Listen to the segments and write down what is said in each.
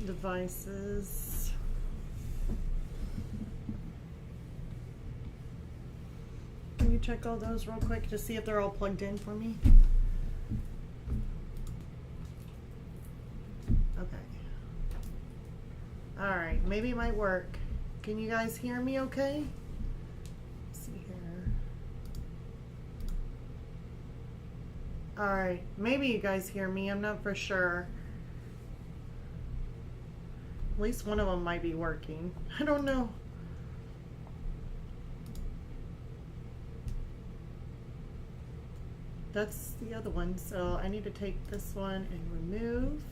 devices. Can you check all those real quick to see if they're all plugged in for me? Okay. All right, maybe it might work. Can you guys hear me okay? Let's see here. All right, maybe you guys hear me. I'm not for sure. At least one of them might be working. I don't know. That's the other one, so I need to take this one and remove.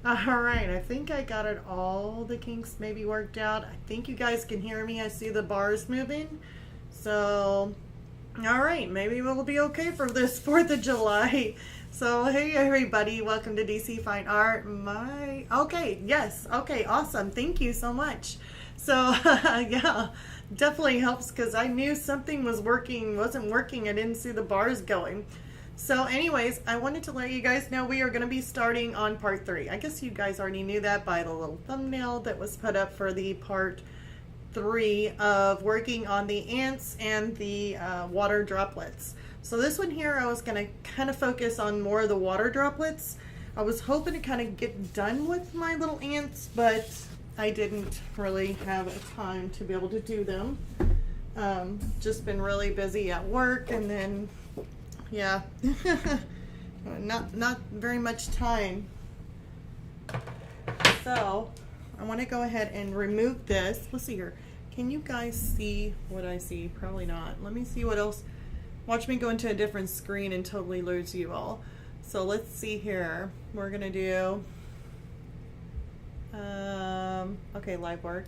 All right, I think I got it all, the kinks maybe worked out. I think you guys can hear me. I see the bars moving. So, all right, maybe we'll be okay for this 4th of July. So, hey everybody, welcome to DC Fine Art. Okay, yes, okay, awesome. Thank you so much. So, yeah, definitely helps because I knew something wasn't working. I didn't see the bars going. So anyways, I wanted to let you guys know we are going to be starting on part 3. I guess you guys already knew that by the little thumbnail that was put up for the part 3 of working on the ants and the water droplets. So this one here, I was going to kind of focus on more of the water droplets. I was hoping to kind of get done with my little ants, but I didn't really have a time to be able to do them. Just been really busy at work, and then yeah, not very much time. So I want to go ahead and remove this. Let's see here. Can you guys see what I see? Probably not. Let me see what else. Watch me go into a different screen and totally lose you all. So let's see here. We're gonna do okay, live work.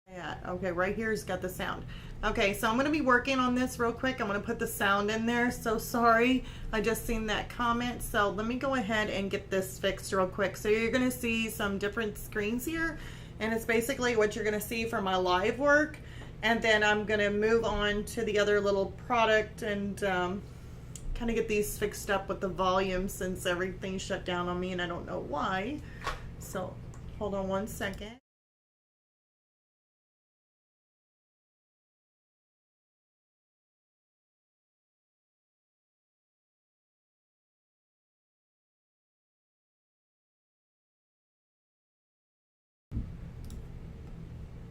Yeah, okay, right here's got the sound. Okay, so I'm going to be working on this real quick. I'm going to put the sound in there. So sorry, I just seen that comment. So let me go ahead and get this fixed real quick. So you're going to see some different screens here. and it's basically what you're going to see for my live work. And then I'm going to move on to the other little product and kind of get these fixed up with the volume since everything shut down on me and I don't know why. So hold on one second.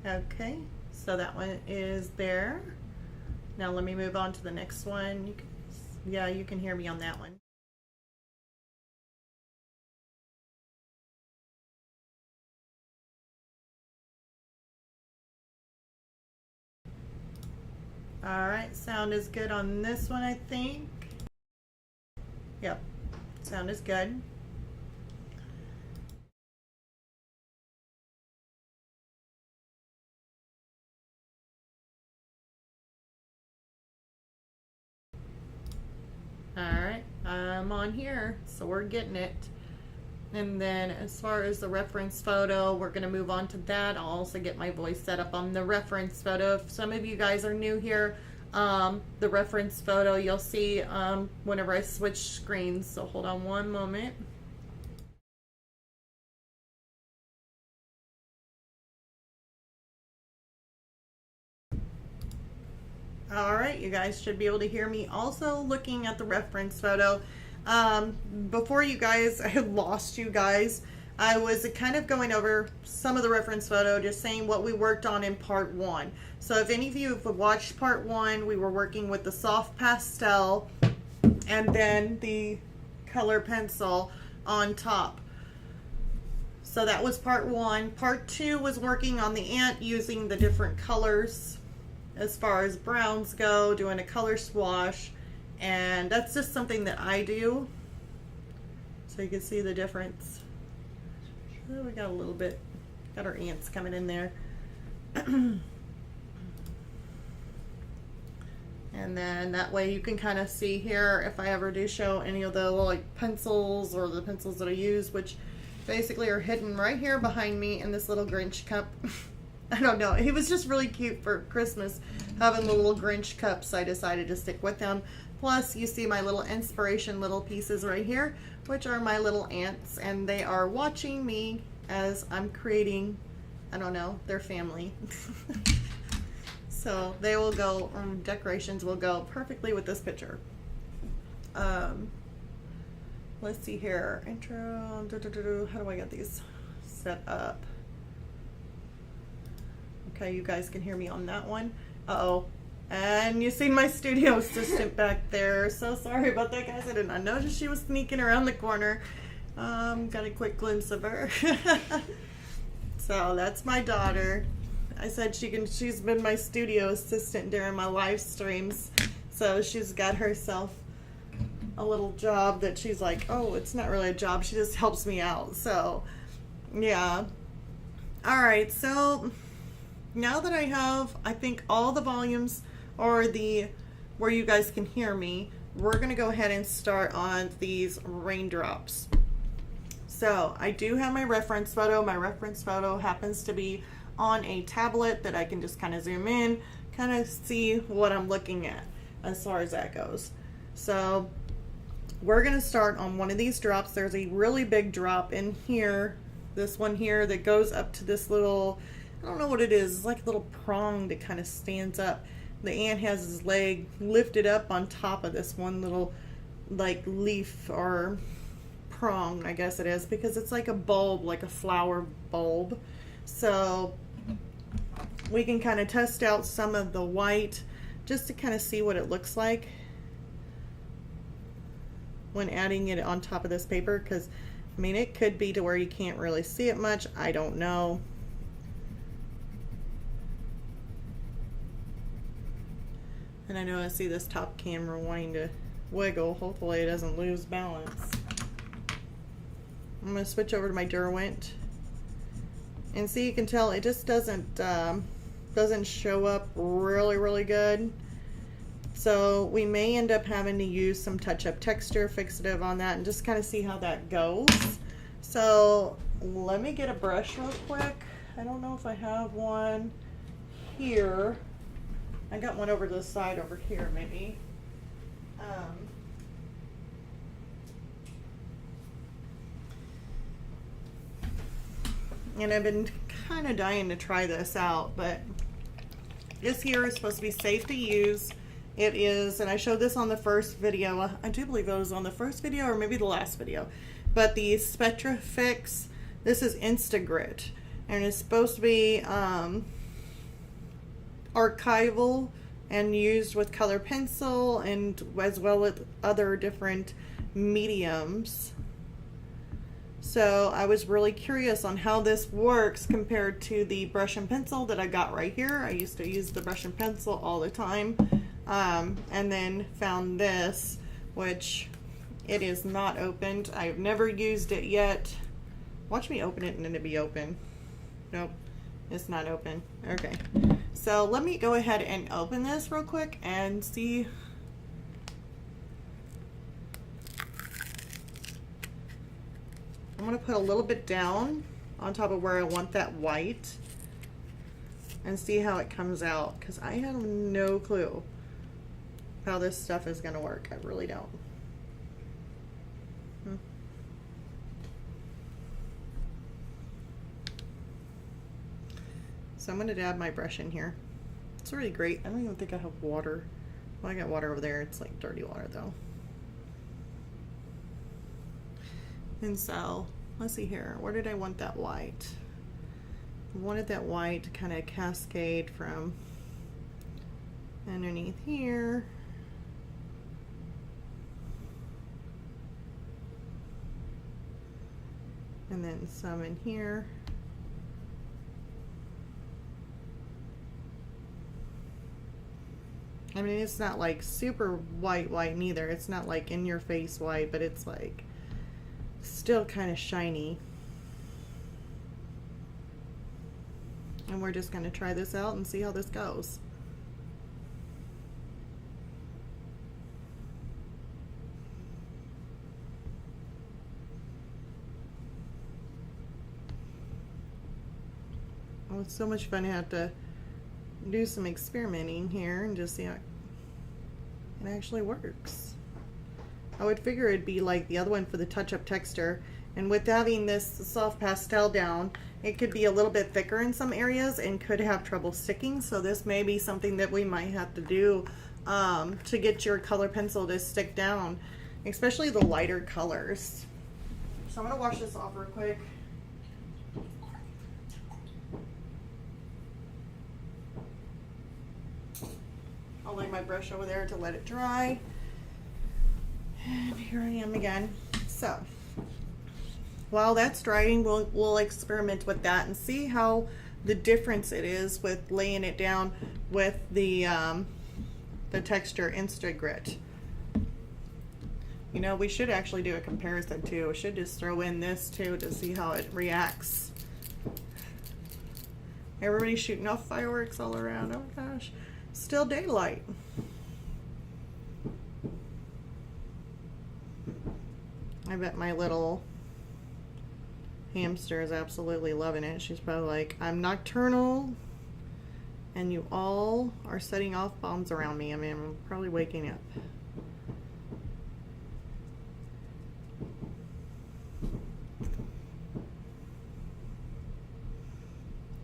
Okay, so that one is there. Now let me move on to the next one. Yeah, you can hear me on that one. All right, sound is good on this one, I think. Yep, sound is good. All right, I'm on here, so we're getting it. And then as far as the reference photo, we're going to move on to that. I'll also get my voice set up on the reference photo. If some of you guys are new here, the reference photo you'll see whenever I switch screens. So hold on one moment. All right, you guys should be able to hear me also looking at the reference photo. Before you guys, I had lost you guys. I was kind of going over some of the reference photo, just saying what we worked on in part 1. So if any of you have watched part 1, we were working with the soft pastel and then the color pencil on top. So that was part 1. Part 2 was working on the ant using the different colors as far as browns go, doing a color swash, and that's just something that I do. So you can see the difference. Oh, we got a little bit, got our ants coming in there. And then that way you can kind of see here if I ever do show any of the like pencils or the pencils that I use, which basically are hidden right here behind me in this little Grinch cup. I don't know, he was just really cute for Christmas, having the little Grinch cups. I decided to stick with them. Plus you see my little inspiration little pieces right here, which are my little ants, and they are watching me as I'm creating, I don't know, their family. So they will go, decorations will go perfectly with this picture. Let's see here, intro, how do I get these set up? Okay, you guys can hear me on that one. Uh-oh. And you see my studio assistant back there. So sorry about that, guys. I did not notice she was sneaking around the corner. Got a quick glimpse of her. So that's my daughter. I said she's been my studio assistant during my live streams. So she's got herself a little job that she's like, oh, it's not really a job. She just helps me out. So, yeah. All right, so now that I have, I think, all the volumes or where you guys can hear me, we're gonna go ahead and start on these raindrops. So I do have my reference photo. My reference photo happens to be on a tablet that I can just kind of zoom in, kind of see what I'm looking at as far as that goes. So we're gonna start on one of these drops. There's a really big drop in here, this one here that goes up to this little, I don't know what it is. It's like a little prong that kind of stands up. The ant has his leg lifted up on top of this one little like leaf or prong, I guess it is, because it's like a bulb, like a flower bulb. So we can kind of test out some of the white just to kind of see what it looks like when adding it on top of this paper, because I mean it could be to where you can't really see it much. I don't know. And I know I see this top camera wanting to wiggle. Hopefully it doesn't lose balance. I'm going to switch over to my Derwent. And see, you can tell it just doesn't show up really good. So we may end up having to use some touch-up texture fixative on that and just kind of see how that goes. So let me get a brush real quick. I don't know if I have one here. I got one over to the side over here, maybe. And I've been kind of dying to try this out, but this here is supposed to be safe to use. It is, and I showed this on the first video. I do believe it was on the first video or maybe the last video. But the Spectra Fix, this is Instagrit, and it's supposed to be archival and used with color pencil and as well as other different mediums. So I was really curious on how this works compared to the brush and pencil that I got right here. I used to use the brush and pencil all the time, and then found this, which it is not opened. I've never used it yet. Watch me open it and then it be open. Nope, it's not open. Okay, so let me go ahead and open this real quick and see. I'm going to put a little bit down on top of where I want that white and see how it comes out, because I have no clue how this stuff is going to work. I really don't. So I'm going to dab my brush in here. It's really great. I don't even think I have water. Well, I got water over there. It's like dirty water though. And so, let's see here. Where did I want that white? I wanted that white to kind of cascade from underneath here. And then some in here. I mean, it's not like super white neither. It's not like in your face white, but it's like still kind of shiny. And we're just going to try this out and see how this goes. Oh, it's so much fun to have to do some experimenting here and just see how it actually works. I would figure it'd be like the other one for the touch-up texture, and with having this soft pastel down, it could be a little bit thicker in some areas and could have trouble sticking. So this may be something that we might have to do to get your color pencil to stick down, especially the lighter colors. So I'm gonna wash this off real quick. I'll lay my brush over there to let it dry. And here I am again. So while that's drying, we'll experiment with that and see how the difference it is with laying it down with the texture Instagrit. You know, we should actually do a comparison too. We should just throw in this too to see how it reacts. Everybody's shooting off fireworks all around. Oh my gosh, still daylight. I bet my little hamster is absolutely loving it. She's probably like, I'm nocturnal and you all are setting off bombs around me. I mean, I'm probably waking up.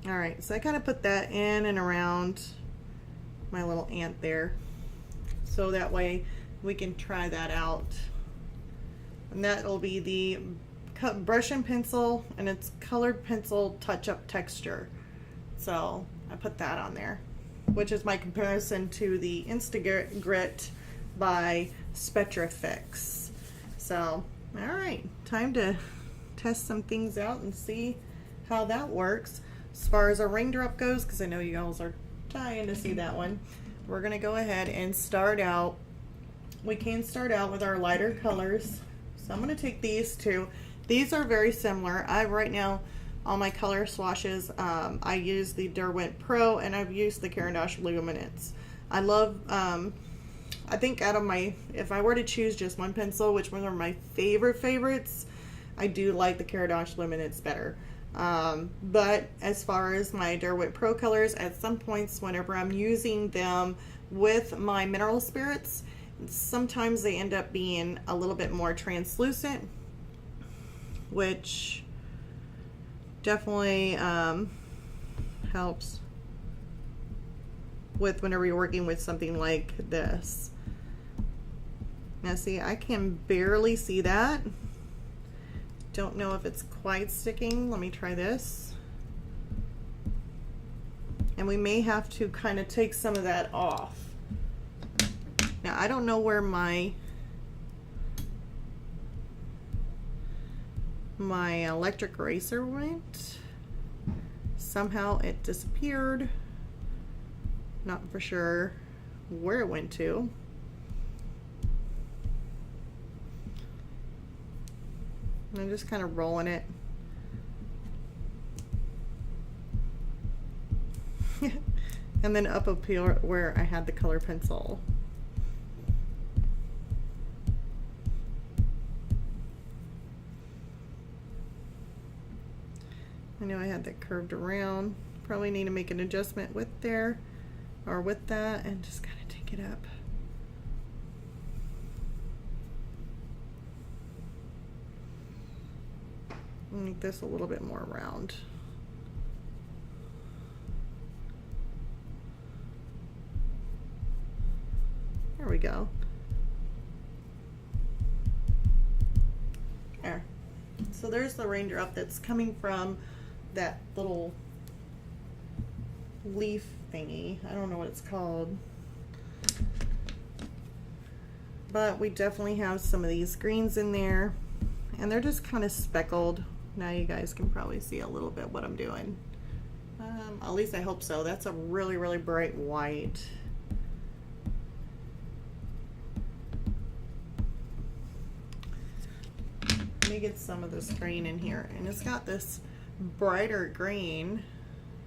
All right, so I kind of put that in and around my little ant there, so that way we can try that out. And that'll be the brush and pencil, and it's colored pencil touch-up texture. So I put that on there, which is my comparison to the Instagrit by Spectra Fix. So, all right, time to test some things out and see how that works. As far as our raindrop goes, because I know you guys are dying to see that one, we're gonna go ahead and start out. We can start out with our lighter colors. So I'm going to take these two. These are very similar. Right now, all my color swatches, I use the Derwent Pro, and I've used the Caran D'Ache Luminance. I love, I think out of my, if I were to choose just one pencil, which one are my favorites, I do like the Caran D'Ache Luminance better. But as far as my Derwent Pro Colors, at some points whenever I'm using them with my mineral spirits, sometimes they end up being a little bit more translucent, which definitely helps with whenever you're working with something like this. Now see, I can barely see that. Don't know if it's quite sticking. Let me try this. And we may have to kind of take some of that off. Now I don't know where my electric eraser went. Somehow it disappeared. Not for sure where it went to. I'm just kind of rolling it. And then up here where I had the color pencil. I know I had that curved around. Probably need to make an adjustment with there or with that and just kind of take it up. Make this a little bit more round. There we go. There. So there's the raindrop that's coming from that little leaf thingy. I don't know what it's called. But we definitely have some of these greens in there. And they're just kind of speckled. Now you guys can probably see a little bit what I'm doing. At least I hope so. That's a really, really bright white. Let me get some of this green in here. And it's got this brighter green.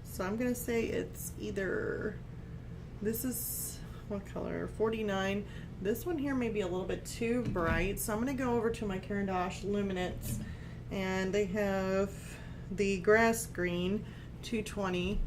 So I'm going to say it's either, this is, what color? 49. This one here may be a little bit too bright. So I'm going to go over to my Caran D'Ache luminance. And they have the grass green 220.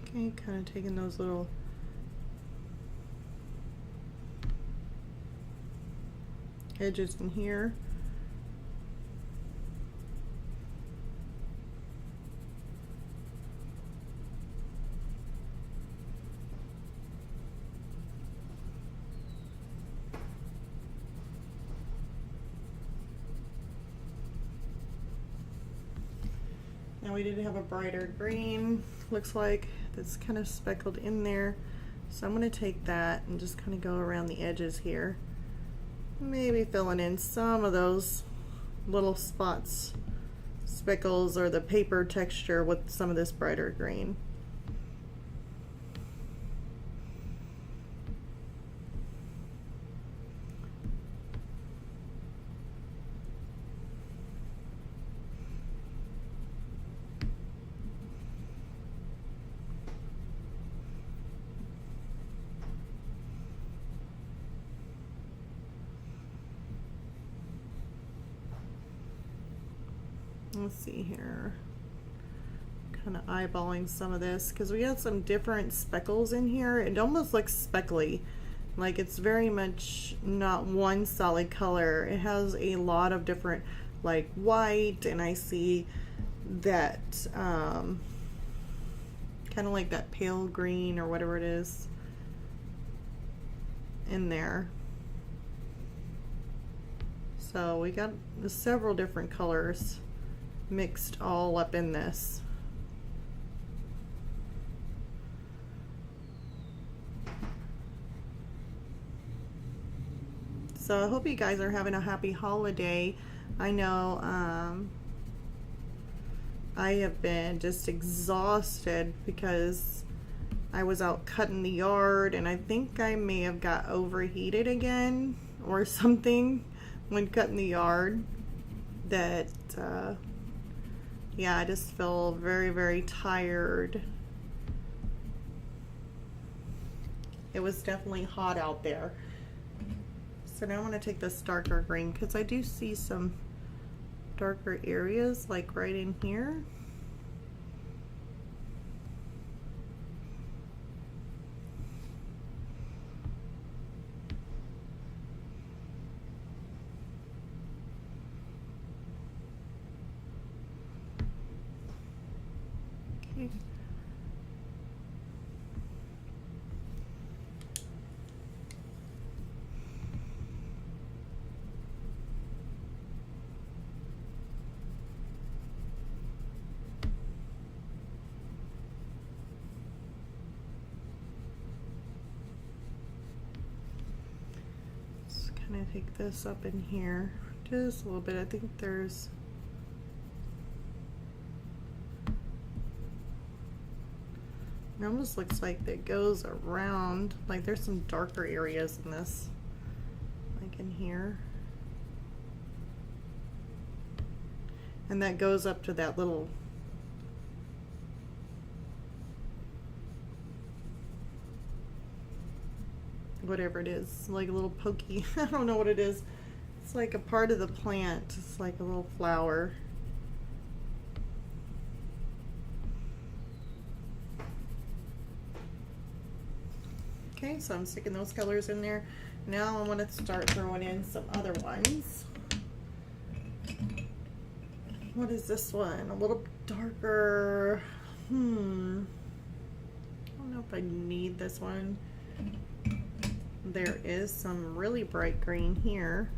Okay, kind of taking those little edges in here. Now we did have a brighter green, looks like, that's kind of speckled in there. So I'm going to take that and just kind of go around the edges here. Maybe filling in some of those little spots, speckles, or the paper texture with some of this brighter green. Let's see here, kind of eyeballing some of this because we have some different speckles in here. It almost looks speckly, like it's very much not one solid color. It has a lot of different, like white, and I see that kind of like that pale green or whatever it is in there. So we got several different colors mixed all up in this. So I hope you guys are having a happy holiday. I know I have been just exhausted because I was out cutting the yard and I think I may have got overheated again. or something when cutting the yard that, yeah, I just feel very, very tired. It was definitely hot out there. So now I'm going to take this darker green because I do see some darker areas like right in here. Okay. Kind of take this up in here just a little bit. I think there's it almost looks like it goes around, like there's some darker areas in this, like in here, and that goes up to that little whatever it is, like a little pokey. I don't know what it is. It's like a part of the plant. It's like a little flower. Okay, so I'm sticking those colors in there. Now I want to start throwing in some other ones. What is this one? A little darker. I don't know if I need this one. There is some really bright green here.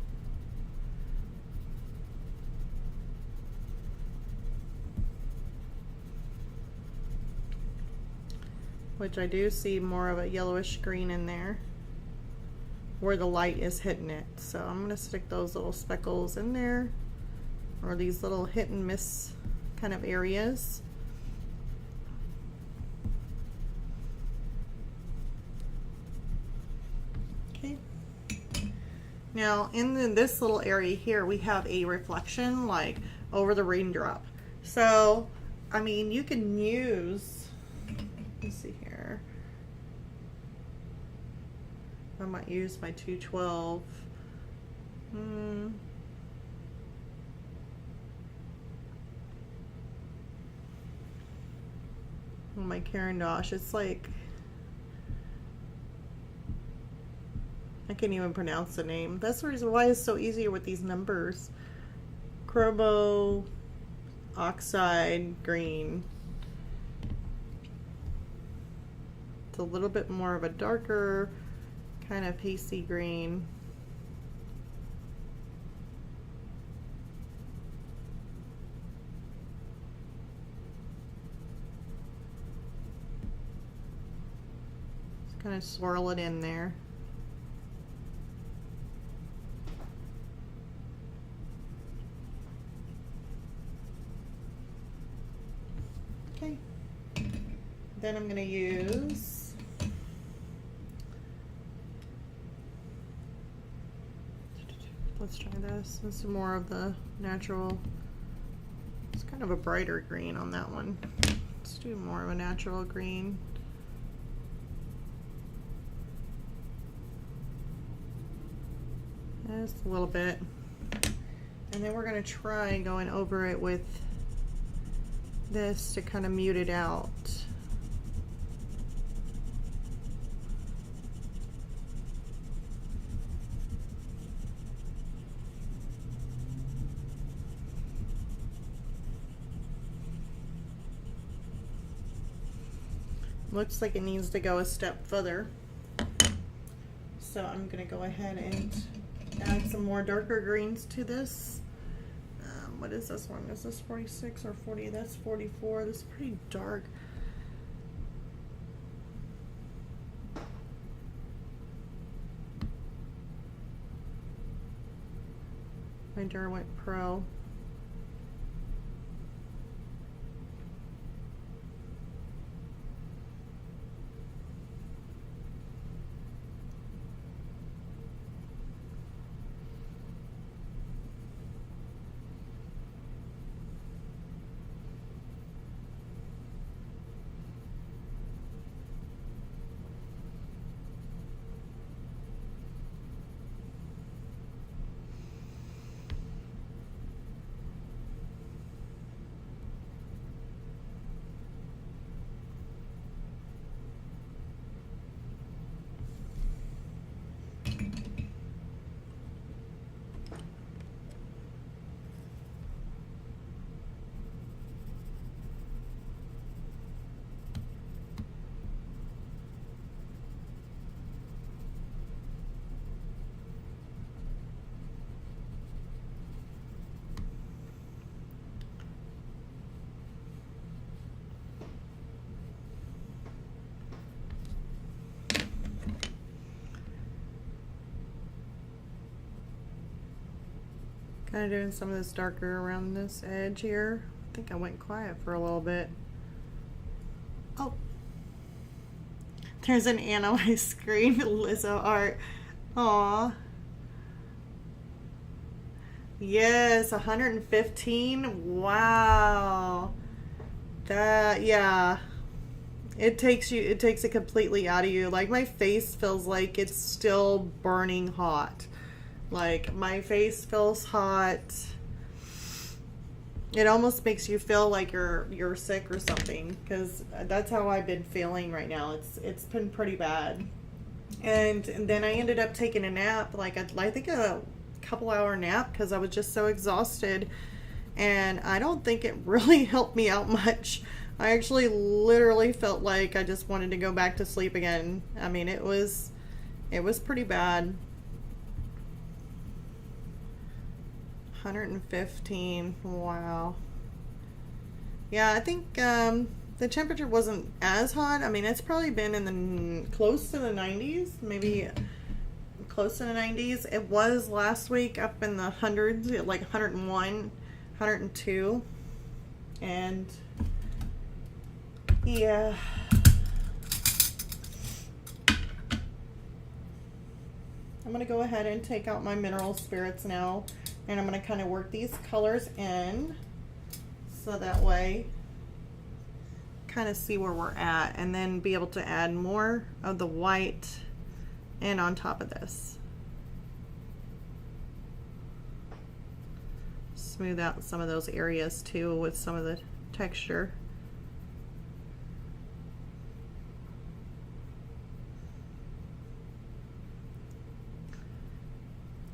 Which I do see more of a yellowish green in there where the light is hitting it. So I'm going to stick those little speckles in there, or these little hit and miss kind of areas. Now in this little area here, we have a reflection like over the raindrop. So, I mean, you can use, let's see here. I might use my 212. My Caran D'Ache, it's like, I can't even pronounce the name. That's the reason why it's so easier with these numbers. Chromo oxide green. It's a little bit more of a darker kind of pasty green. Just kind of swirl it in there. Okay. Then I'm going to use let's try this. This is more of the natural. It's kind of a brighter green on that one. Let's do more of a natural green. Just a little bit. And then we're going to try going over it with this to kind of mute it out. Looks like it needs to go a step further. So I'm going to go ahead and add some more darker greens to this. What is this one? Is this 46 or 40? That's 44. This is pretty dark. My Derwent Pro. Kind of doing some of this darker around this edge here. I think I went quiet for a little bit. Oh, there's an Anna ice cream Lizzo art. Aw. Yes, 115. Wow. That, yeah. It takes it completely out of you. Like, my face feels like it's still burning hot. Like, my face feels hot. It almost makes you feel like you're sick or something, because that's how I've been feeling right now. It's been pretty bad. And then I ended up taking a nap, like I think a couple hour nap, because I was just so exhausted, and I don't think it really helped me out much. I actually literally felt like I just wanted to go back to sleep again. I mean, it was pretty bad. 115. Wow. Yeah, I think the temperature wasn't as hot. I mean, it's probably been in the close to the 90s, maybe close to the 90s. It was last week up in the hundreds, like 101, 102. And yeah. I'm going to go ahead and take out my mineral spirits now, and I'm going to kind of work these colors in so that way kind of see where we're at, and then be able to add more of the white in on top of this. Smooth out some of those areas too with some of the texture.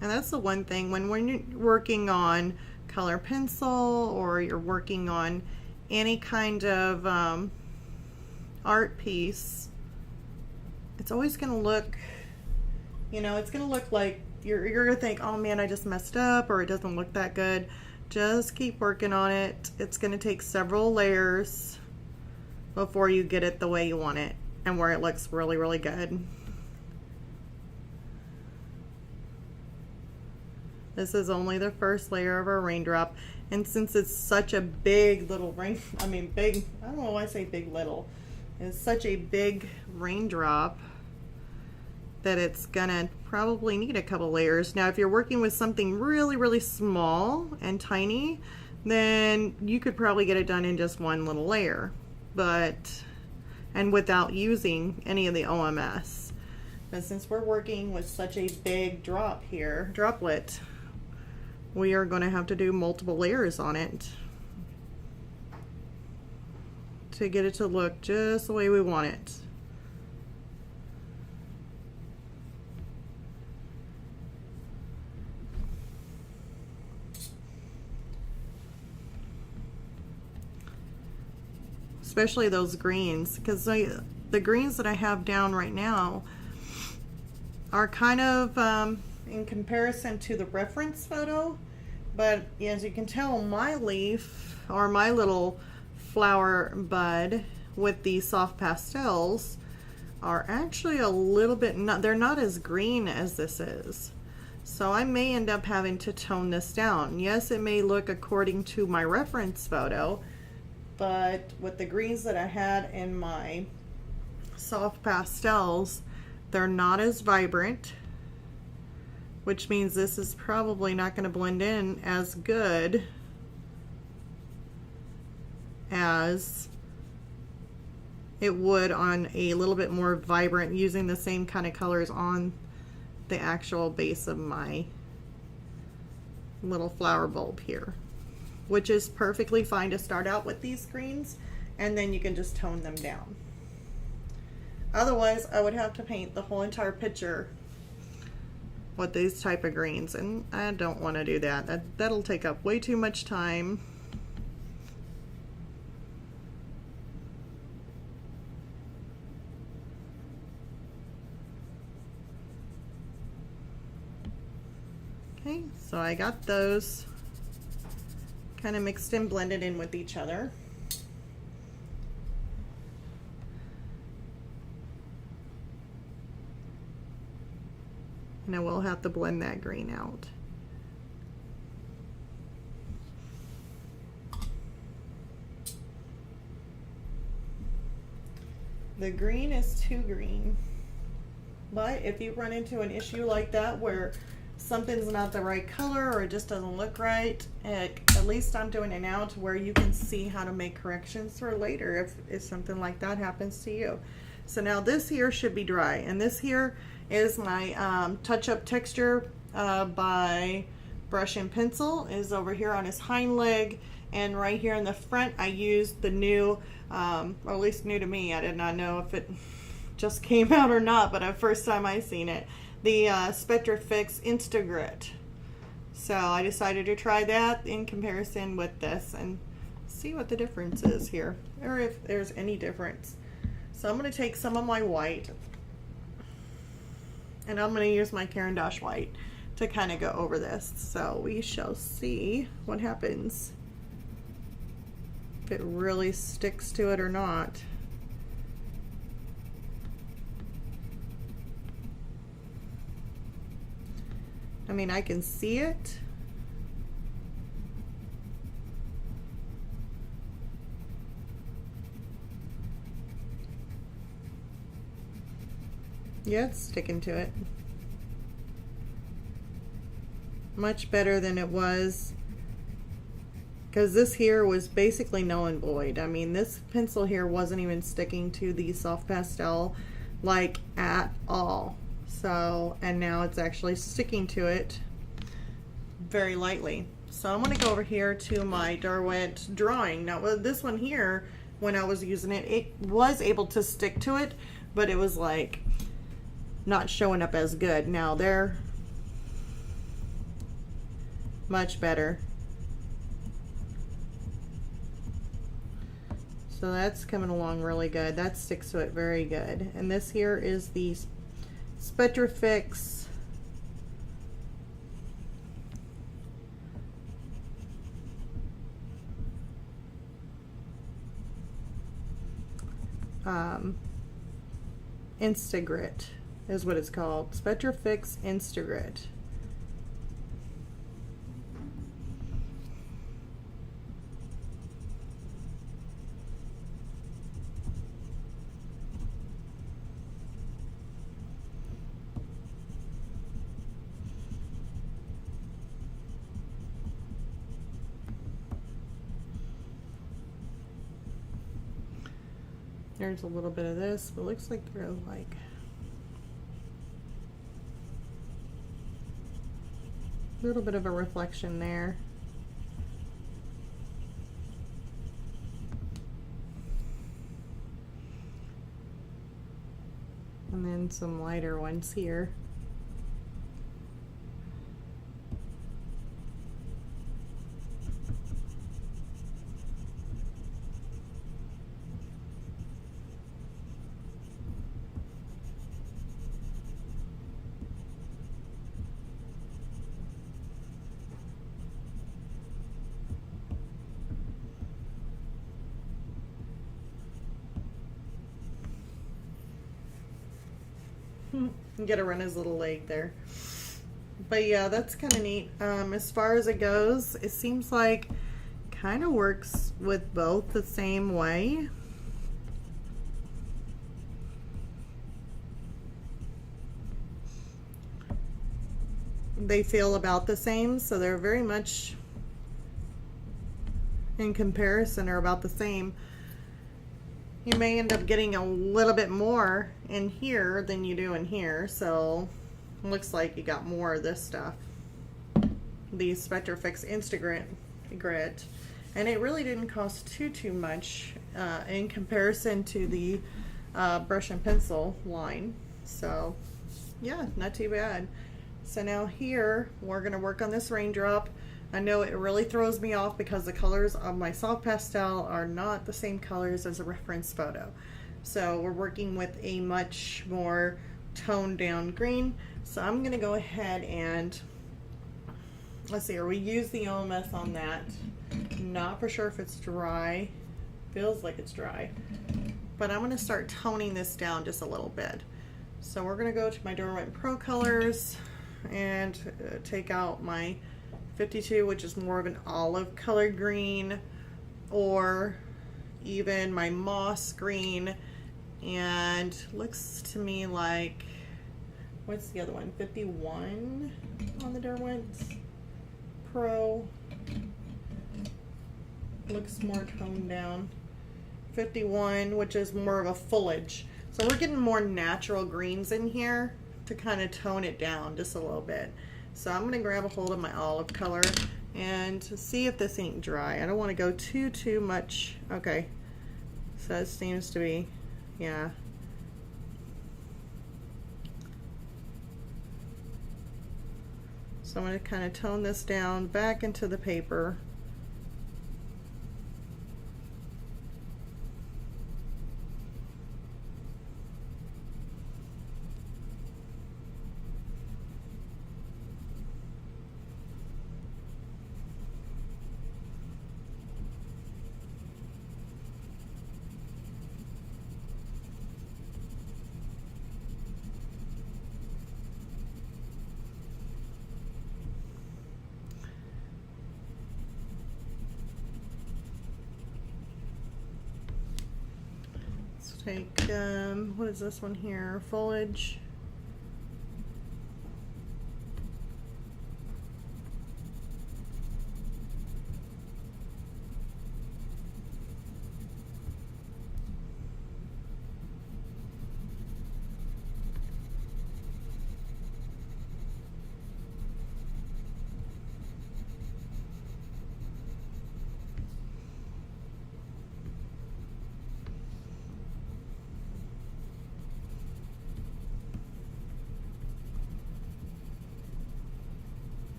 And that's the one thing when you're working on color pencil, or you're working on any kind of art piece, it's always going to look, you know, it's going to look like you're going to think, oh man, I just messed up, or it doesn't look that good. Just keep working on it. It's going to take several layers before you get it the way you want it and where it looks really, really good. This is only the first layer of our raindrop, and since it's such a big little rain, I mean big, I don't know why I say big little, it's such a big raindrop that it's gonna probably need a couple layers. Now if you're working with something really, really small and tiny, then you could probably get it done in just one little layer, and without using any of the OMS. But since we're working with such a big drop here, droplet, we are going to have to do multiple layers on it to get it to look just the way we want it. Especially those greens, because the greens that I have down right now are kind of in comparison to the reference photo, but as you can tell, my leaf, or my little flower bud with the soft pastels, are actually a little bit they're not as green as this is. So I may end up having to tone this down. Yes, it may look according to my reference photo, but with the greens that I had in my soft pastels, they're not as vibrant, which means this is probably not going to blend in as good as it would on a little bit more vibrant, using the same kind of colors on the actual base of my little flower bulb here, which is perfectly fine to start out with these greens, and then you can just tone them down. Otherwise, I would have to paint the whole entire picture with these type of greens, and I don't want to do that. That'll take up way too much time. Okay, so I got those kind of mixed and blended in with each other. And I will have to blend that green out. The green is too green. But if you run into an issue like that where something's not the right color or it just doesn't look right, at least I'm doing it now to where you can see how to make corrections for later if something like that happens to you. So now this here should be dry, and this here is my touch-up texture by Brush and Pencil. Is over here on his hind leg, and right here in the front I used the new, or at least new to me, I did not know if it just came out or not, but the first time I seen it, the Spectra Fix Insta Grit. So I decided to try that in comparison with this and see what the difference is here, or if there's any difference. So I'm going to take some of my white, and I'm going to use my Caran D'Ache white to kind of go over this. So we shall see what happens, if it really sticks to it or not. I mean, I can see it. Yeah, it's sticking to it. Much better than it was, because this here was basically null and void. I mean, this pencil here wasn't even sticking to the soft pastel like at all. So, and now it's actually sticking to it very lightly. So I'm going to go over here to my Derwent drawing. Now this one here, when I was using it, it was able to stick to it, but it was like not showing up as good. Now they're much better. So that's coming along really good. That sticks to it very good. And this here is the Spectra Fix Insta Grit is what it's called. Spectra Fix Insta Grit. There's a little bit of this, but it looks like there's like a little bit of a reflection there. And then some lighter ones here. Get to run his little leg there. But yeah, that's kind of neat. As far as it goes, it seems like kind of works with both the same way. They feel about the same, so they're very much in comparison are about the same. You may end up getting a little bit more in here than you do in here, so it looks like you got more of this stuff. The Spectra Fix Insta Grit, and it really didn't cost too much in comparison to the Brush and Pencil line. So yeah, not too bad. So now here we're gonna work on this raindrop. I know it really throws me off because the colors of my soft pastel are not the same colors as a reference photo. So we're working with a much more toned down green. So I'm gonna go ahead and, let's see, we use the OMS on that. Not for sure if it's dry. Feels like it's dry. But I'm gonna start toning this down just a little bit. So we're gonna go to my Derwent Pro Colors and take out my 52, which is more of an olive color green, or even my moss green, And looks to me like, what's the other one? 51 on the Derwent Pro. Looks more toned down. 51, which is more of a foliage. So we're getting more natural greens in here to kind of tone it down just a little bit. So I'm gonna grab a hold of my olive color and see if this ain't dry. I don't want to go too much. Okay, so it seems to be, yeah. So I'm going to kind of tone this down back into the paper. Take, what is this one here? Foliage.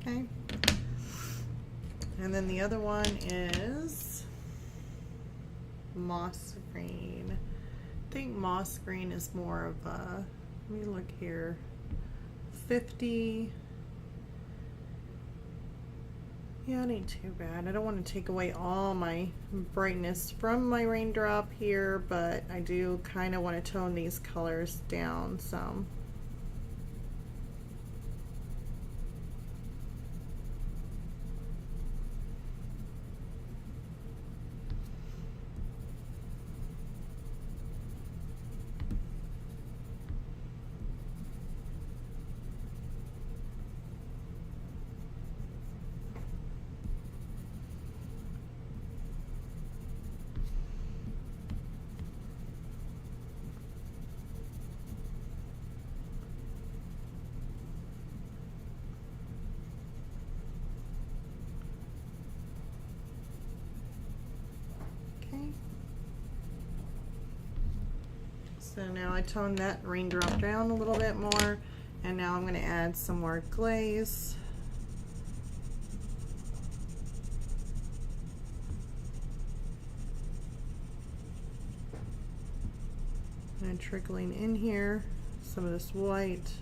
Okay, and then the other one is moss green. I think moss green is more of a, let me look here, 50. Yeah, it ain't too bad. I don't want to take away all my brightness from my raindrop here, but I do kind of want to tone these colors down some. So now I toned that raindrop down a little bit more, and now I'm going to add some more glaze. And trickling in here some of this white.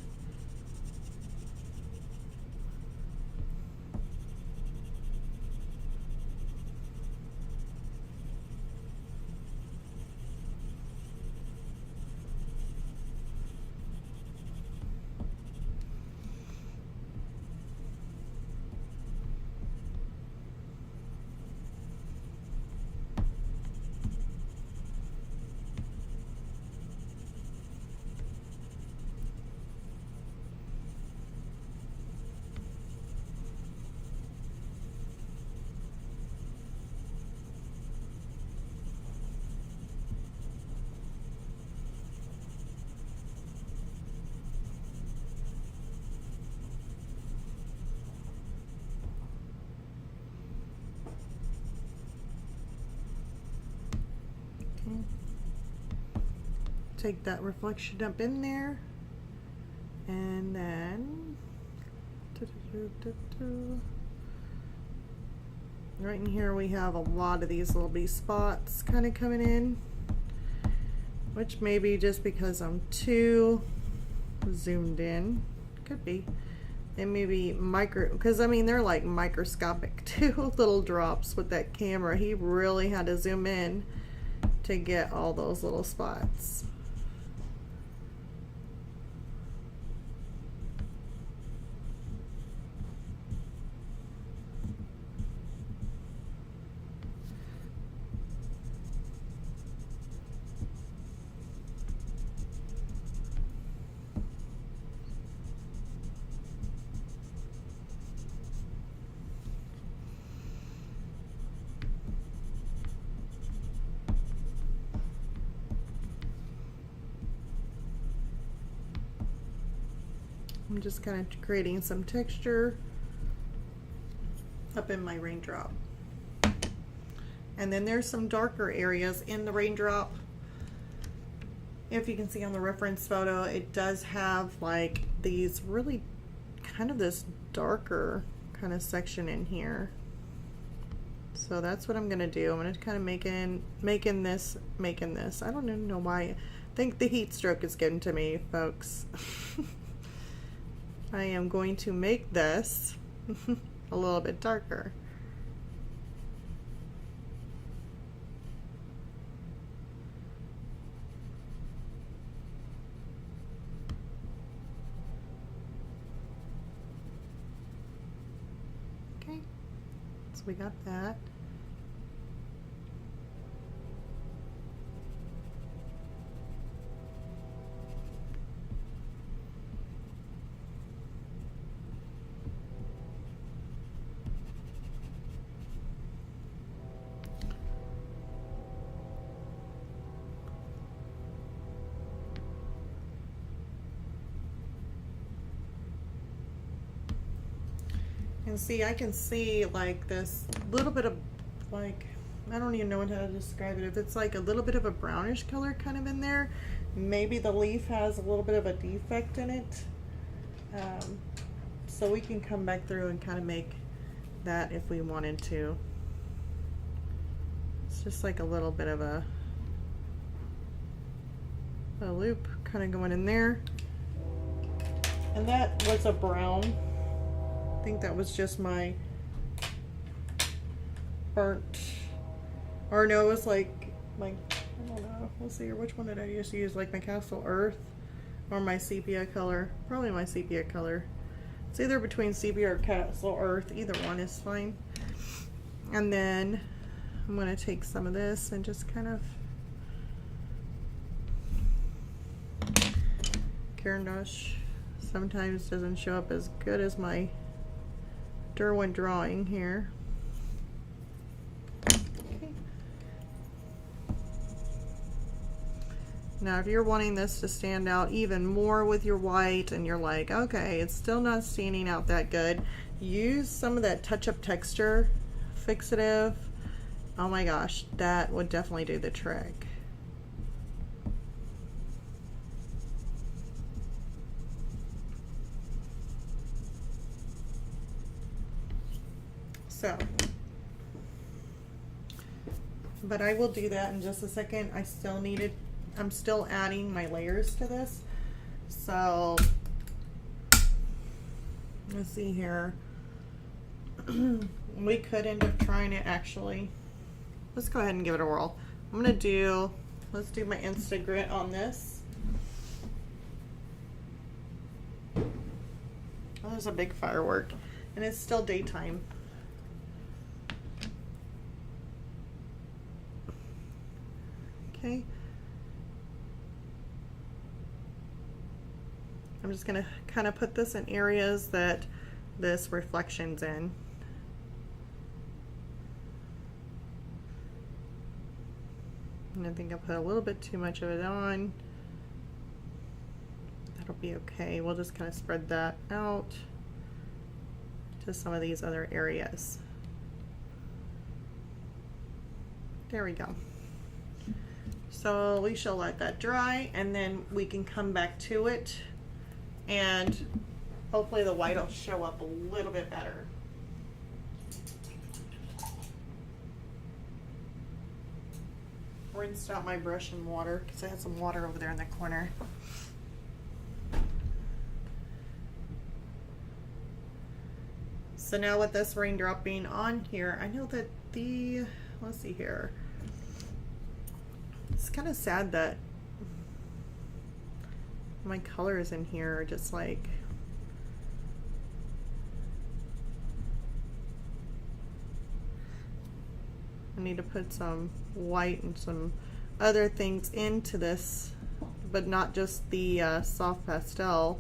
Take that reflection up in there, and then right in here we have a lot of these little bitty spots kind of coming in, which may be just because I'm too zoomed in. Could be. They may be micro, because I mean they're like microscopic too, little drops with that camera. He really had to zoom in to get all those little spots. I'm just kind of creating some texture up in my raindrop. And then there's some darker areas in the raindrop. If you can see on the reference photo, it does have like these really kind of this darker kind of section in here. So that's what I'm gonna do. I'm gonna kind of making this. I don't even know why. I think the heat stroke is getting to me, folks. I am going to make this a little bit darker. Okay, so we got that. And see, I can see like this little bit of like, I don't even know how to describe it. If it's like a little bit of a brownish color kind of in there, maybe the leaf has a little bit of a defect in it. So we can come back through and kind of make that if we wanted to. It's just like a little bit of a loop kind of going in there. And that was a brown. I think that was just my burnt, or no, it was like my, I don't know, let's see here, which one did I just use? Like my Castle Earth or my sepia color? Probably my sepia color. It's either between sepia or Castle Earth, either one is fine. And then I'm going to take some of this and just kind of, Caran D'Ache sometimes doesn't show up as good as my Derwent drawing here. Okay. Now if you're wanting this to stand out even more with your white and you're like, okay, it's still not standing out that good, use some of that touch-up texture fixative. Oh my gosh, that would definitely do the trick. So, but I will do that in just a second. I still need it. I'm still adding my layers to this. So, let's see here. We could end up trying it actually. Let's go ahead and give it a whirl. I'm gonna do, let's do my Insta Grit on this. Oh, there's a big firework and it's still daytime. Okay. I'm just gonna kind of put this in areas that this reflection's in. And I think I put a little bit too much of it on. That'll be okay. We'll just kind of spread that out to some of these other areas. There we go. So we shall let that dry and then we can come back to it and hopefully the white will show up a little bit better. Rinsed out my brush in water because I had some water over there in the corner. So now with this raindrop being on here, I know that the, let's see here. It's kind of sad that my colors in here are just like, I need to put some white and some other things into this, but not just the soft pastel.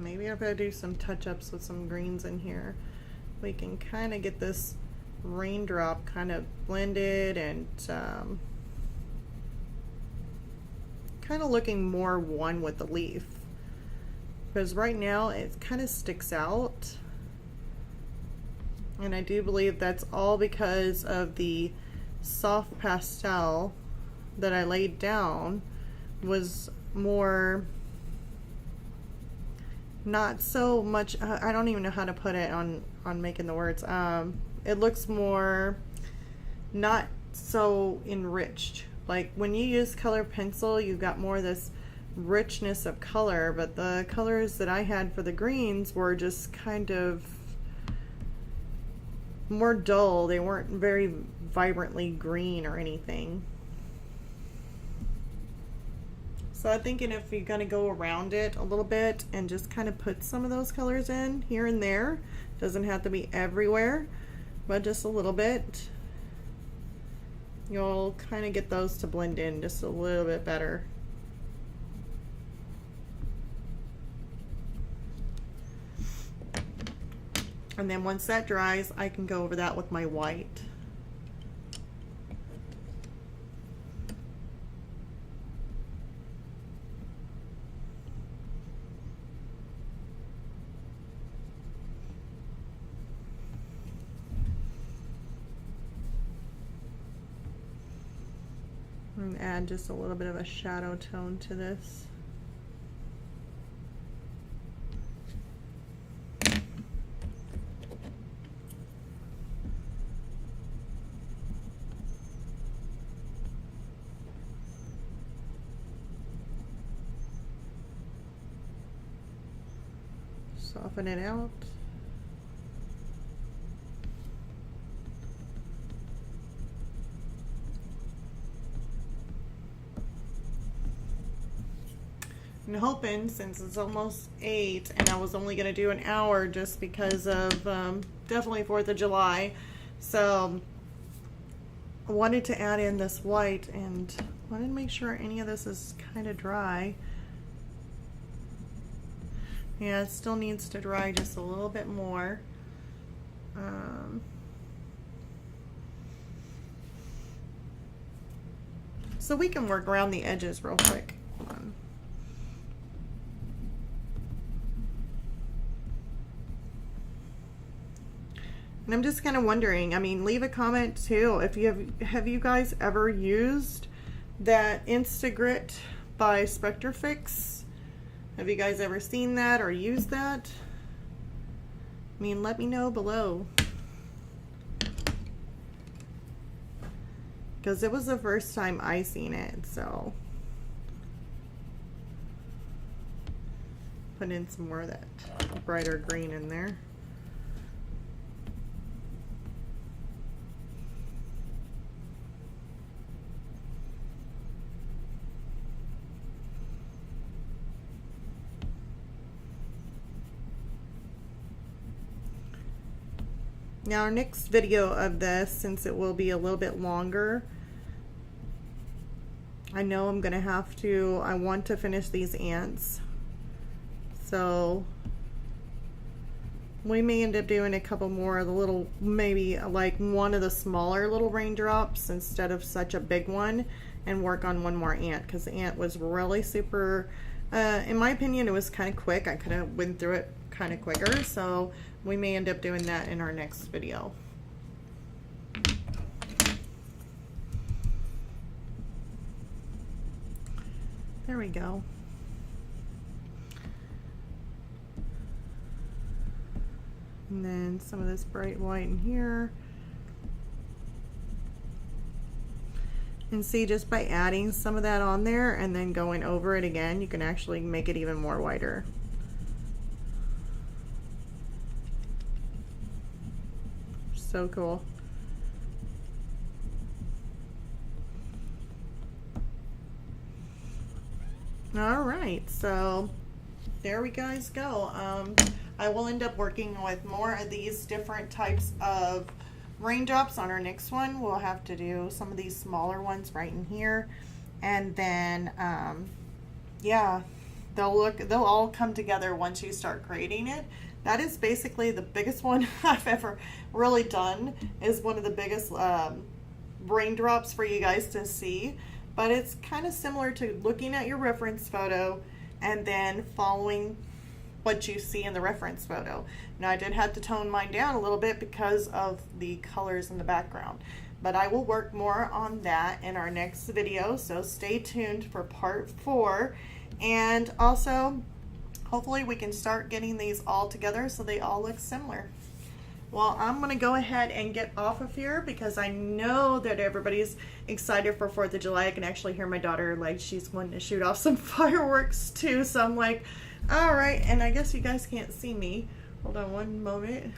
maybe if I do some touch-ups with some greens in here, we can kind of get this raindrop kind of blended and kind of looking more one with the leaf. Because right now it kind of sticks out. And I do believe that's all because of the soft pastel that I laid down was more, not so much, I don't even know how to put it on making the words. It looks more not so enriched. Like when you use color pencil, you got more of this richness of color, but the colors that I had for the greens were just kind of more dull. They weren't very vibrantly green or anything. So I'm thinking if you're going to go around it a little bit and just kind of put some of those colors in here and there, doesn't have to be everywhere, but just a little bit, you'll kind of get those to blend in just a little bit better. And then once that dries, I can go over that with my white. And add just a little bit of a shadow tone to this. Soften it out. I'm hoping, since it's almost 8 and I was only going to do an hour just because of definitely 4th of July, so I wanted to add in this white and wanted to make sure any of this is kind of dry. Yeah, it still needs to dry just a little bit more. So we can work around the edges real quick. Hold on. And I'm just kind of wondering, I mean, leave a comment too if you have you guys ever used that Instagrit by Spectrafix? Have you guys ever seen that or used that? I mean, let me know below. Because it was the first time I seen it, so. Put in some more of that brighter green in there. Now our next video of this, since it will be a little bit longer, I know I'm gonna have to, I want to finish these ants. So we may end up doing a couple more of the little, maybe like one of the smaller little raindrops instead of such a big one, and work on one more ant, because the ant was really super, in my opinion, it was kind of quick. I could have went through it kind of quicker, so we may end up doing that in our next video. There we go. And then some of this bright white in here. And see, just by adding some of that on there and then going over it again, you can actually make it even more whiter. So cool. All right, so there we guys go. I will end up working with more of these different types of raindrops on our next one. We'll have to do some of these smaller ones right in here, and then yeah, they'll all come together once you start creating it. That is basically the biggest one I've ever really done, is one of the biggest raindrops for you guys to see. But it's kind of similar to looking at your reference photo and then following what you see in the reference photo. Now I did have to tone mine down a little bit because of the colors in the background, but I will work more on that in our next video, so stay tuned for part 4. And also, hopefully we can start getting these all together so they all look similar. Well, I'm going to go ahead and get off of here because I know that everybody's excited for 4th of July. I can actually hear my daughter, like, she's wanting to shoot off some fireworks too. So I'm like, all right. And I guess you guys can't see me. Hold on one moment.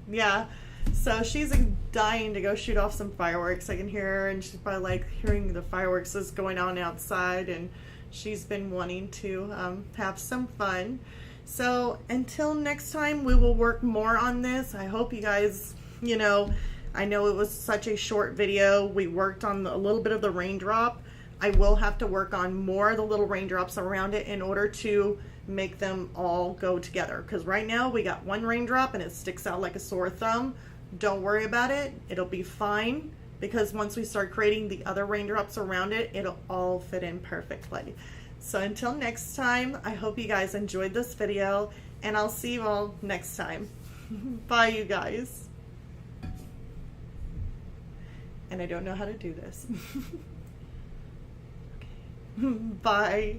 Yeah. So she's dying to go shoot off some fireworks. I can hear her, and she's probably like hearing the fireworks that's going on outside. And she's been wanting to have some fun. So until next time, we will work more on this. I hope you guys, you know, I know it was such a short video. We worked on a little bit of the raindrop. I will have to work on more of the little raindrops around it in order to make them all go together. Because right now we got one raindrop and it sticks out like a sore thumb. Don't worry about it. It'll be fine, because once we start creating the other raindrops around it, it'll all fit in perfectly. So until next time, I hope you guys enjoyed this video, and I'll see you all next time. Bye, you guys. And I don't know how to do this. Okay. Bye.